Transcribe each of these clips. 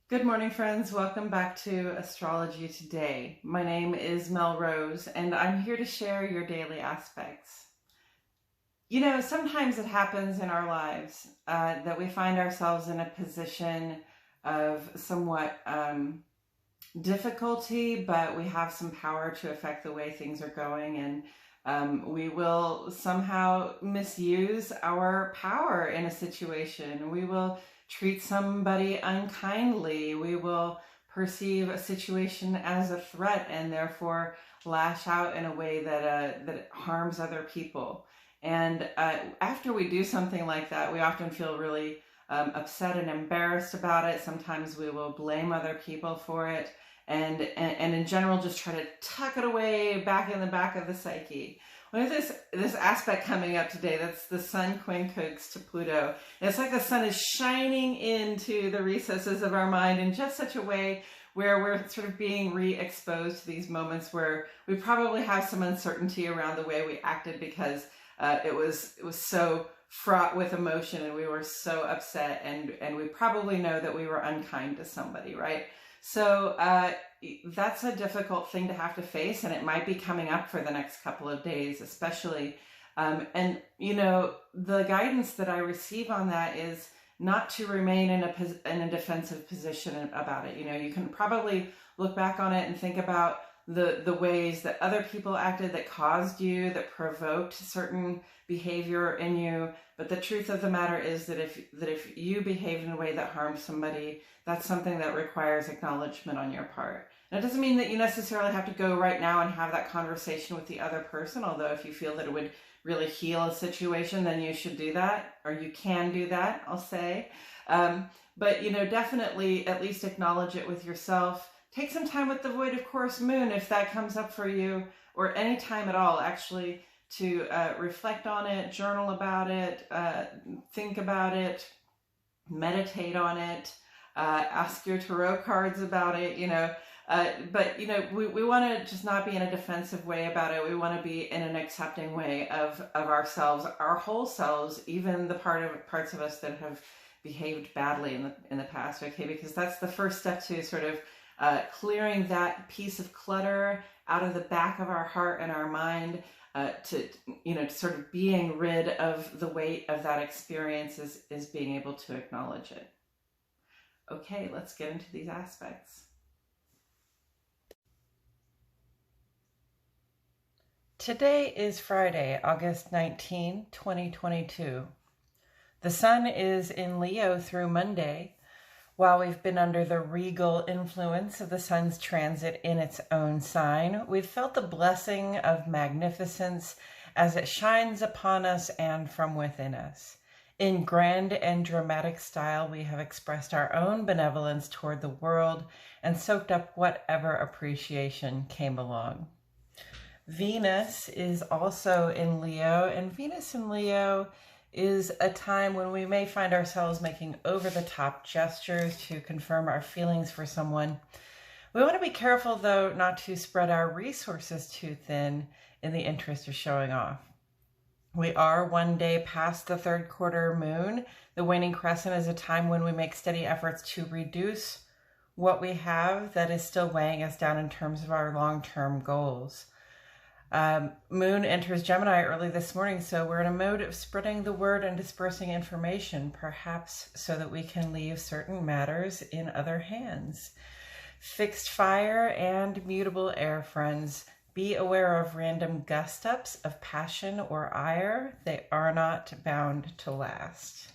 Good morning, friends. Welcome back to Astrology Today. My name is Mel Rose, and I'm here to share your daily aspects. You know, sometimes it happens in our lives that we find ourselves in a position of somewhat difficulty, but we have some power to affect the way things are going, and we will somehow misuse our power in a situation. We will treat somebody unkindly. We will perceive a situation as a threat and therefore lash out in a way that harms other people. And after we do something like that, we often feel really upset and embarrassed about it. Sometimes we will blame other people for it. And in general, just try to tuck it away back in the back of the psyche. We have this aspect coming up today. That's the Sun quincunx to Pluto. And it's like the sun is shining into the recesses of our mind in just such a way where we're sort of being re-exposed to these moments where we probably have some uncertainty around the way we acted because it was so fraught with emotion and we were so upset, and we probably know that we were unkind to somebody, right? So that's a difficult thing to have to face, and it might be coming up for the next couple of days, especially. And, you know, the guidance that I receive on that is not to remain in a defensive position about it. You know, you can probably look back on it and think about the ways that other people acted that caused you, that provoked certain behavior in you. But the truth of the matter is that if you behaved in a way that harmed somebody, that's something that requires acknowledgement on your part. And it doesn't mean that you necessarily have to go right now and have that conversation with the other person, although if you feel that it would really heal a situation, then you should do that, or you can do that, I'll say. But, you know, definitely at least acknowledge it with yourself. Take some time with the void of course moon if that comes up for you, or any time at all, actually, to reflect on it, journal about it, think about it, meditate on it, ask your tarot cards about it, you know. But, you know, we want to just not be in a defensive way about it. We want to be in an accepting way of ourselves, our whole selves, even the parts of us that have behaved badly in the past, okay? Because that's the first step to sort of clearing that piece of clutter out of the back of our heart and our mind, to sort of being rid of the weight of that experience is being able to acknowledge it. Okay, let's get into these aspects. Today is Friday, August 19, 2022. The sun is in Leo through Monday. While we've been under the regal influence of the sun's transit in its own sign, we've felt the blessing of magnificence as it shines upon us and from within us. In grand and dramatic style, we have expressed our own benevolence toward the world and soaked up whatever appreciation came along. Venus is also in Leo, and Venus in Leo is a time when we may find ourselves making over-the-top gestures to confirm our feelings for someone. We want to be careful, though, not to spread our resources too thin in the interest of showing off. We are one day past the third quarter moon. The waning crescent is a time when we make steady efforts to reduce what we have that is still weighing us down in terms of our long-term goals. Moon enters Gemini early this morning, so we're in a mode of spreading the word and dispersing information, perhaps so that we can leave certain matters in other hands. Fixed fire and mutable air, friends. Be aware of random gust-ups of passion or ire. They are not bound to last.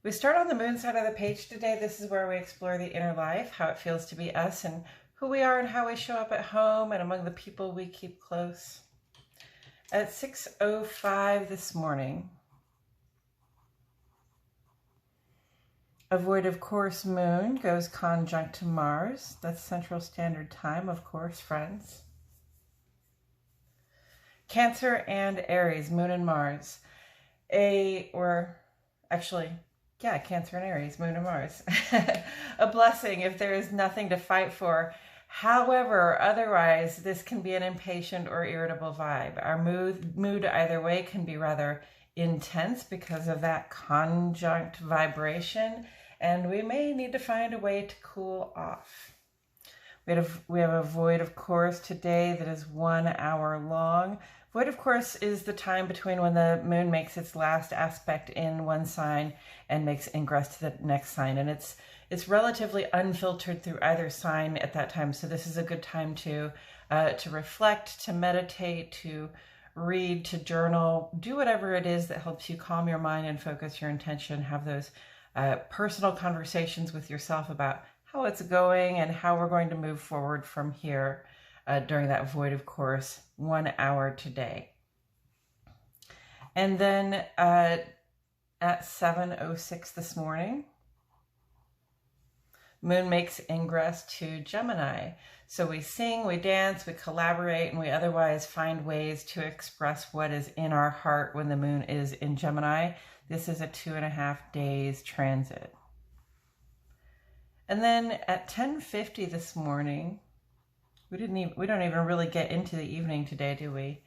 We start on the moon side of the page today. This is where we explore the inner life, how it feels to be us, and who we are and how we show up at home and among the people we keep close. At 6:05 this morning, a void of course moon goes conjunct to Mars. That's Central Standard Time, of course, friends. Cancer and Aries, moon and Mars. Cancer and Aries, moon and Mars. A blessing if there is nothing to fight for. However, otherwise, this can be an impatient or irritable vibe. Our mood either way can be rather intense because of that conjunct vibration, and we may need to find a way to cool off. We have a void of course today that is 1 hour long. Void of course is the time between when the moon makes its last aspect in one sign and makes ingress to the next sign, and it's relatively unfiltered through either sign at that time. So this is a good time to reflect, to meditate, to read, to journal, do whatever it is that helps you calm your mind and focus your intention. Have those personal conversations with yourself about how it's going and how we're going to move forward from here during that void of course 1 hour today. And then at 7:06 this morning, moon makes ingress to Gemini. So we sing, we dance, we collaborate, and we otherwise find ways to express what is in our heart when the moon is in Gemini. This is a 2.5 days transit. And then at 10:50 this morning, we don't even really get into the evening today, do we?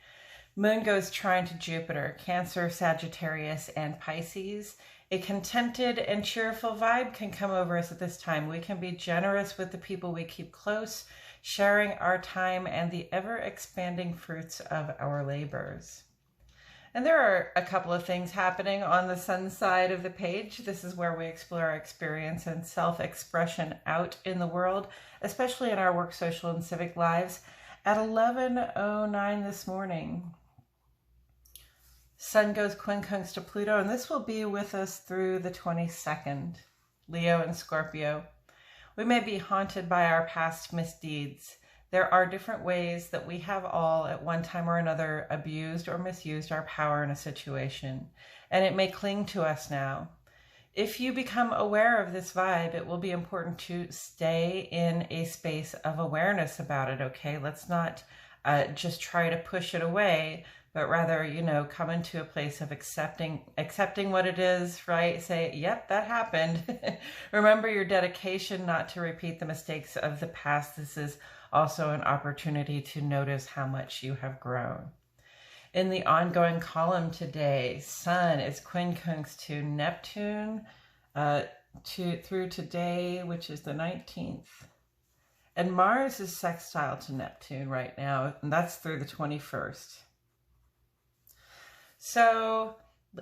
Moon goes trine to Jupiter, Cancer, Sagittarius, and Pisces. A contented and cheerful vibe can come over us at this time. We can be generous with the people we keep close, sharing our time and the ever-expanding fruits of our labors. And there are a couple of things happening on the sun side of the page. This is where we explore our experience and self-expression out in the world, especially in our work, social, and civic lives. At 11:09 this morning, Sun goes quincunx to Pluto, and this will be with us through the 22nd, Leo and Scorpio. We may be haunted by our past misdeeds. There are different ways that we have all at one time or another abused or misused our power in a situation, and it may cling to us now. If you become aware of this vibe, it will be important to stay in a space of awareness about it, okay? Let's not just try to push it away, but rather, come into a place of accepting what it is, right? Say, yep, that happened. Remember your dedication not to repeat the mistakes of the past. This is also an opportunity to notice how much you have grown. In the ongoing column today, Sun is quincunx to Neptune through today, which is the 19th. And Mars is sextile to Neptune right now, and that's through the 21st. So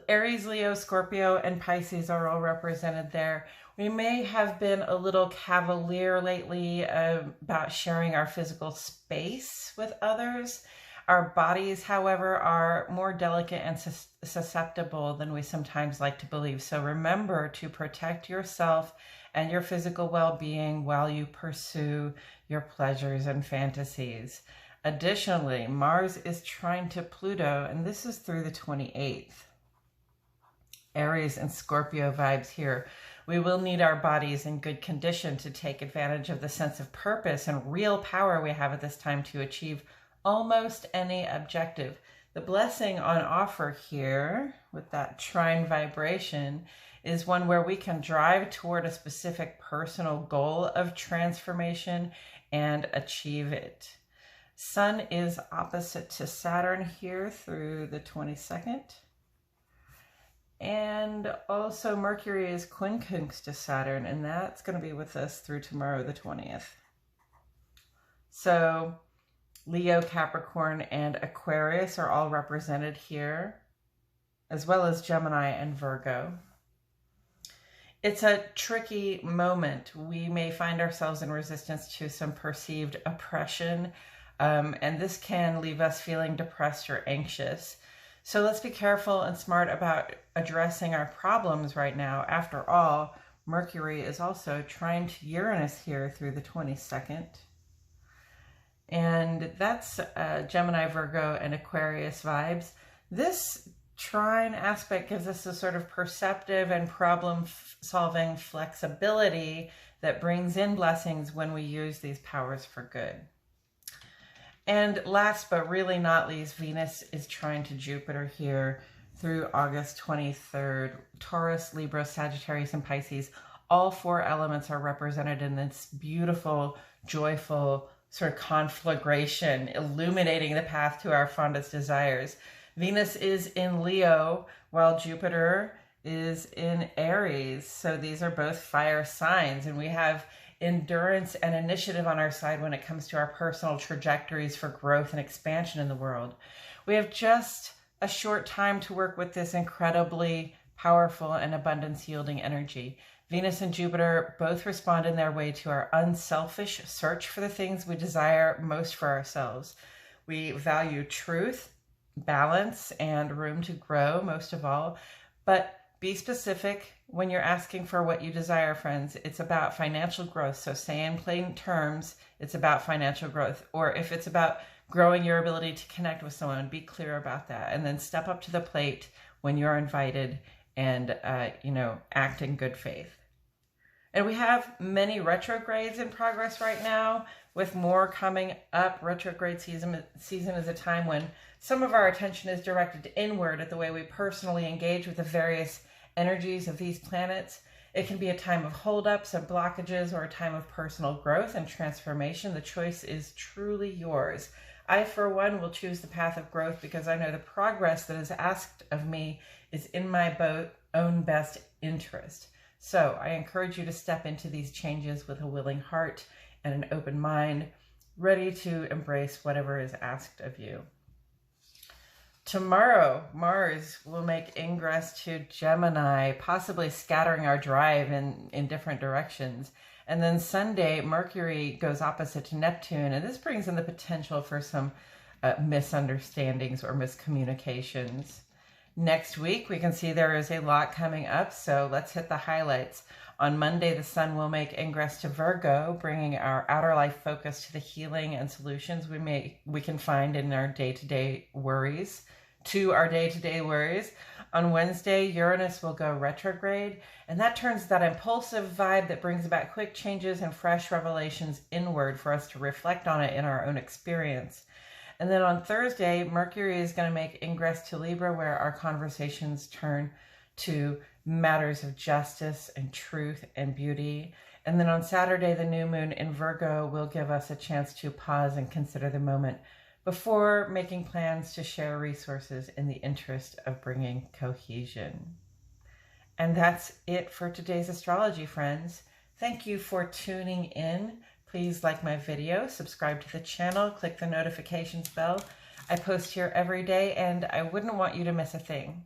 Aries, Leo, Scorpio, and Pisces are all represented there. We may have been a little cavalier lately about sharing our physical space with others. Our bodies, however, are more delicate and susceptible than we sometimes like to believe. So remember to protect yourself and your physical well-being while you pursue your pleasures and fantasies. Additionally, Mars is trine to Pluto, and this is through the 28th. Aries and Scorpio vibes here. We will need our bodies in good condition to take advantage of the sense of purpose and real power we have at this time to achieve almost any objective. The blessing on offer here with that trine vibration is one where we can drive toward a specific personal goal of transformation and achieve it. Sun is opposite to Saturn here through the 22nd. And also Mercury is quincunx to Saturn, and that's going to be with us through tomorrow, the 20th. So Leo, Capricorn, and Aquarius are all represented here, as well as Gemini and Virgo. It's a tricky moment. We may find ourselves in resistance to some perceived oppression, and this can leave us feeling depressed or anxious. So let's be careful and smart about addressing our problems right now. After all, Mercury is also trine to Uranus here through the 22nd. And that's Gemini, Virgo, and Aquarius vibes. This trine aspect gives us a sort of perceptive and problem-solving flexibility that brings in blessings when we use these powers for good. And last but really not least, Venus is trine to Jupiter here through August 23rd. Taurus, Libra, Sagittarius, and Pisces, all four elements are represented in this beautiful, joyful sort of conflagration, illuminating the path to our fondest desires. Venus is in Leo, while Jupiter is in Aries. So these are both fire signs, and we have endurance and initiative on our side when it comes to our personal trajectories for growth and expansion in the world. We have just a short time to work with this incredibly powerful and abundance yielding energy. Venus and Jupiter both respond in their way to our unselfish search for the things we desire most for ourselves. We value truth, balance, and room to grow most of all, but be specific when you're asking for what you desire, friends. It's about financial growth. So say in plain terms, it's about financial growth. Or if it's about growing your ability to connect with someone, be clear about that. And then step up to the plate when you're invited and, act in good faith. And we have many retrogrades in progress right now, with more coming up. Retrograde season is a time when some of our attention is directed inward at the way we personally engage with the various energies of these planets. It can be a time of holdups and blockages, or a time of personal growth and transformation. The choice is truly yours. I, for one, will choose the path of growth because I know the progress that is asked of me is in my own best interest. So I encourage you to step into these changes with a willing heart and an open mind, ready to embrace whatever is asked of you. Tomorrow, Mars will make ingress to Gemini, possibly scattering our drive in different directions. And then Sunday, Mercury goes opposite to Neptune, and this brings in the potential for some misunderstandings or miscommunications. Next week, we can see there is a lot coming up, so let's hit the highlights. On Monday, the Sun will make ingress to Virgo, bringing our outer life focus to the healing and solutions we can find in our day-to-day worries. On Wednesday, Uranus will go retrograde, and that turns that impulsive vibe that brings about quick changes and fresh revelations inward for us to reflect on it in our own experience. And then on Thursday, Mercury is going to make ingress to Libra, where our conversations turn to matters of justice and truth and beauty. And then on Saturday, the new moon in Virgo will give us a chance to pause and consider the moment before making plans to share resources in the interest of bringing cohesion. And that's it for today's astrology, friends. Thank you for tuning in. Please like my video, subscribe to the channel, click the notifications bell. I post here every day, and I wouldn't want you to miss a thing.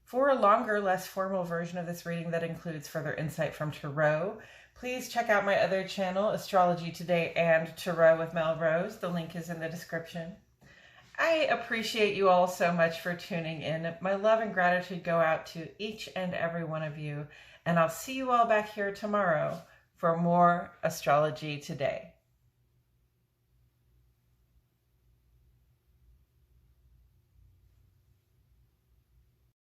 For a longer, less formal version of this reading that includes further insight from Tarot, please check out my other channel, Astrology Today and Tarot with Melrose. The link is in the description. I appreciate you all so much for tuning in. My love and gratitude go out to each and every one of you, and I'll see you all back here tomorrow for more Astrology Today.